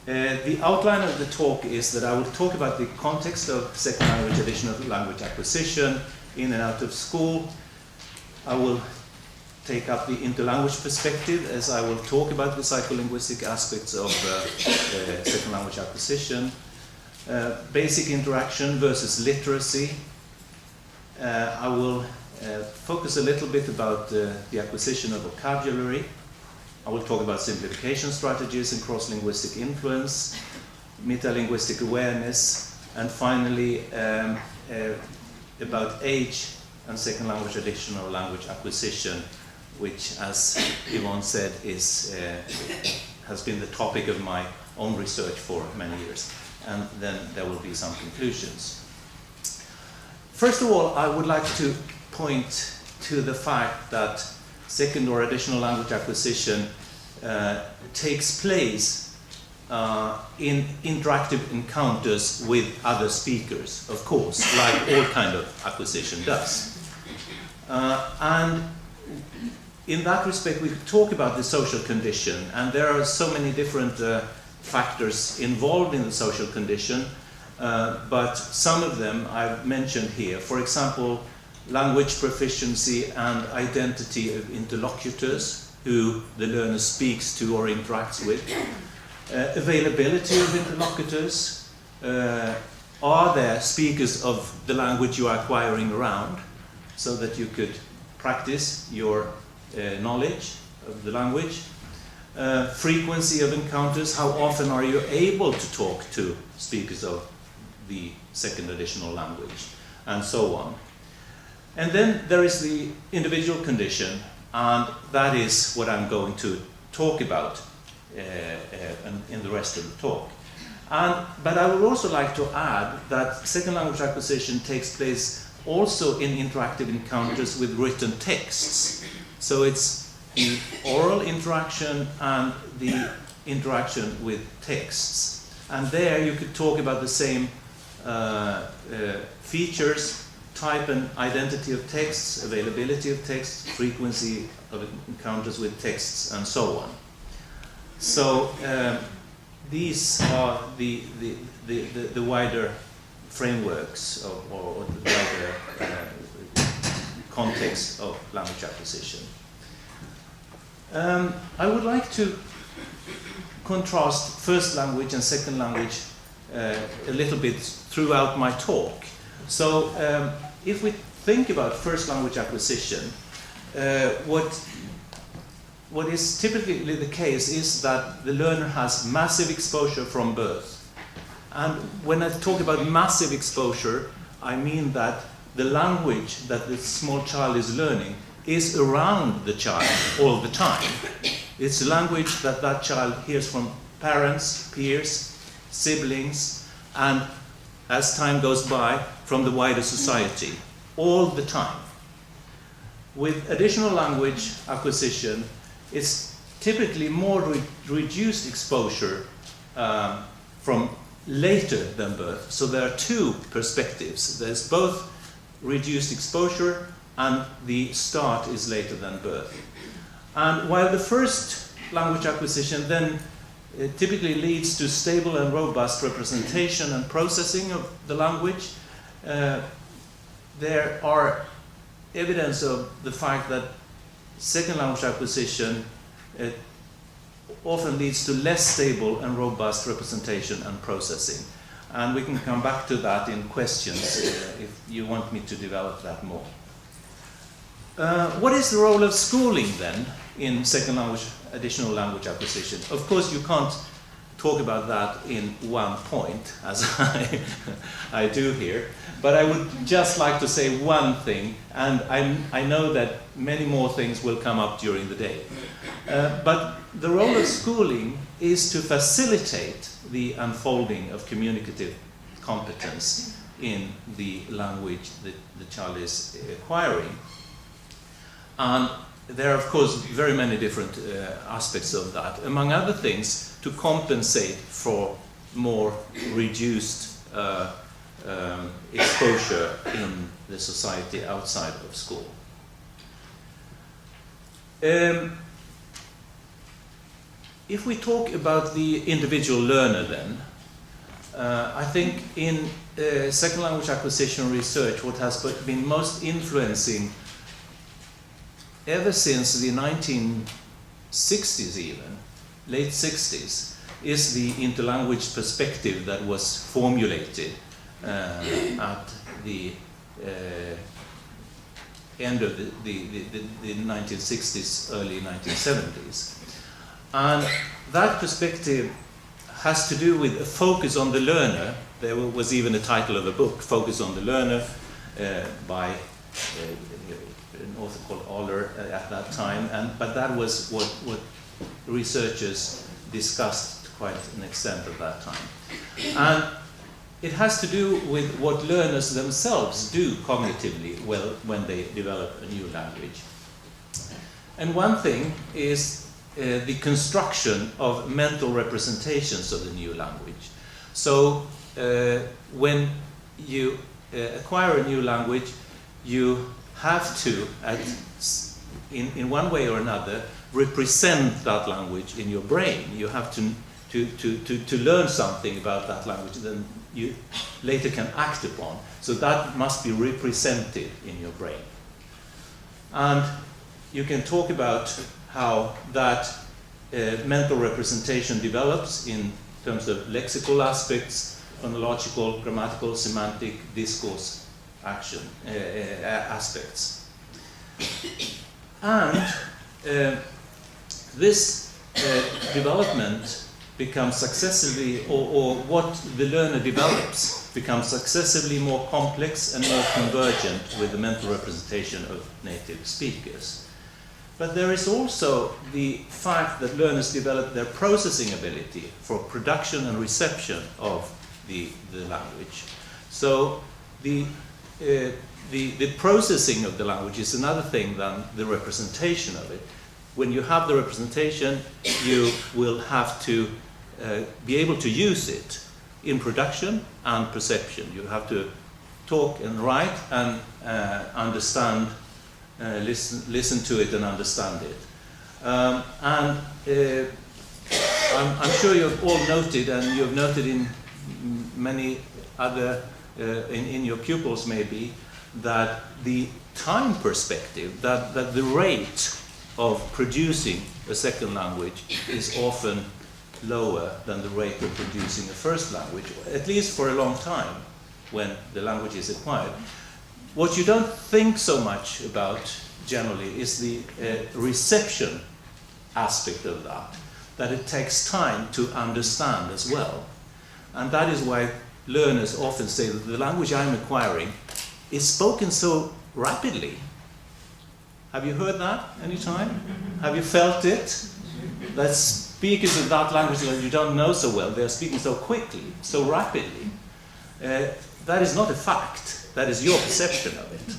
The outline of the talk is that I will talk about the context of second language additional language acquisition in and out of school. I will take up the interlanguage perspective as I will talk about the psycholinguistic aspects of second language acquisition. Basic interaction versus literacy. I will focus a little bit about the acquisition of vocabulary. I will talk about simplification strategies and cross-linguistic influence, metalinguistic awareness, and finally about age and second language additional language acquisition, which, as Yvonne said, has been the topic of my own research for many years. And then there will be some conclusions. First of all, I would like to point to the fact that second or additional language acquisition takes place in interactive encounters with other speakers, of course, like all kind of acquisition does. And in that respect, we could talk about the social condition, and there are so many different factors involved in the social condition, but some of them I've mentioned here. For example, language proficiency and identity of interlocutors who the learner speaks to or interacts with. Availability of interlocutors. Are there speakers of the language you are acquiring around so that you could practice your knowledge of the language? Frequency of encounters. How often are you able to talk to speakers of the second additional language? And so on. And then there is the individual condition, and that is what I'm going to talk about in the rest of the talk. But I would also like to add that second language acquisition takes place also in interactive encounters with written texts. So it's the oral interaction and the interaction with texts. And there you could talk about the same features, type and identity of texts, availability of texts, frequency of encounters with texts, and so on. So these are the wider frameworks or the wider context of language acquisition. I would like to contrast first language and second language a little bit throughout my talk. So if we think about first language acquisition, what is typically the case is that the learner has massive exposure from birth. And when I talk about massive exposure, I mean that the language that the small child is learning is around the child all the time. It's a language that that child hears from parents, peers, siblings, and as time goes by, from the wider society, all the time. With additional language acquisition, it's typically more reduced exposure from later than birth. So there are two perspectives. There's both reduced exposure and the start is later than birth. And while the first language acquisition then typically leads to stable and robust representation and processing of the language, there are evidence of the fact that second language acquisition often leads to less stable and robust representation and processing. And we can come back to that in questions if you want me to develop that more. What is the role of schooling then in second language additional language acquisition? Of course, you can't talk about that in one point, as I do here, but I would just like to say one thing, and I know that many more things will come up during the day. But the role of schooling is to facilitate the unfolding of communicative competence in the language that the child is acquiring. And there are, of course, very many different aspects of that. Among other things, to compensate for more reduced exposure in the society outside of school. if we talk about the individual learner then, I think in second language acquisition research, what has been most influencing ever since the 1960s even, late 60s, is the interlanguage perspective that was formulated at the end of the 1960s, early 1970s. And that perspective has to do with a focus on the learner. There was even a title of a book, Focus on the Learner, by an author called Aller at that time. But that was what researchers discussed to quite an extent at that time. And it has to do with what learners themselves do cognitively when they develop a new language. And one thing is the construction of mental representations of the new language. So when you acquire a new language, you have to, in one way or another, represent that language in your brain. You have to learn something about that language that you later can act upon. So that must be represented in your brain. And you can talk about how that mental representation develops in terms of lexical aspects, phonological, grammatical, semantic, discourse, action aspects. And this development becomes successively, or what the learner develops, becomes successively more complex and more convergent with the mental representation of native speakers. But there is also the fact that learners develop their processing ability for production and reception of the language. So the processing of the language is another thing than the representation of it. When you have the representation, you will have to be able to use it in production and perception. You have to talk and write and understand, listen to it and understand it. I'm sure you've all noted, and you've noted in many other, in your pupils maybe, that the time perspective, that the rate of producing a second language is often lower than the rate of producing a first language, at least for a long time when the language is acquired. What you don't think so much about generally is the reception aspect of that it takes time to understand as well. And that is why learners often say that the language I'm acquiring is spoken so rapidly. Have you heard that any time? Have you felt it? That speakers of that language that you don't know so well, they're speaking so quickly, so rapidly. That is not a fact. That is your perception of it.